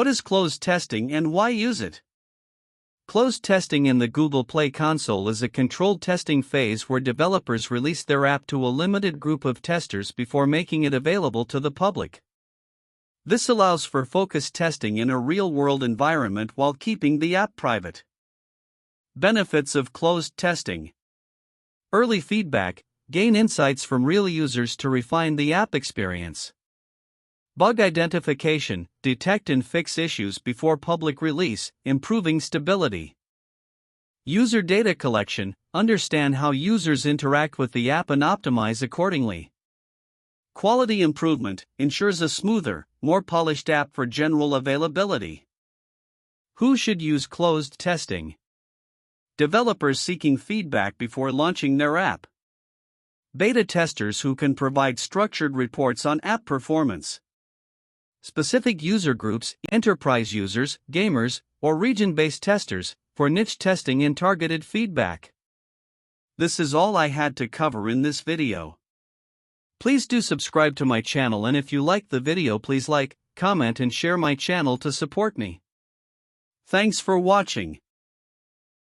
What is closed testing and why use it? Closed testing in the Google Play console is a controlled testing phase where developers release their app to a limited group of testers before making it available to the public. This allows for focused testing in a real-world environment while keeping the app private. Benefits of closed testing: early feedback, gain insights from real users to refine the app experience. Bug identification, detect and fix issues before public release, improving stability. User data collection, understand how users interact with the app and optimize accordingly. Quality improvement, ensures a smoother, more polished app for general availability. Who should use closed testing? Developers seeking feedback before launching their app. Beta testers who can provide structured reports on app performance. Specific user groups, enterprise users, gamers, or region-based testers, for niche testing and targeted feedback. This is all I had to cover in this video. Please do subscribe to my channel, and if you like the video, please like, comment and share my channel to support me. Thanks for watching.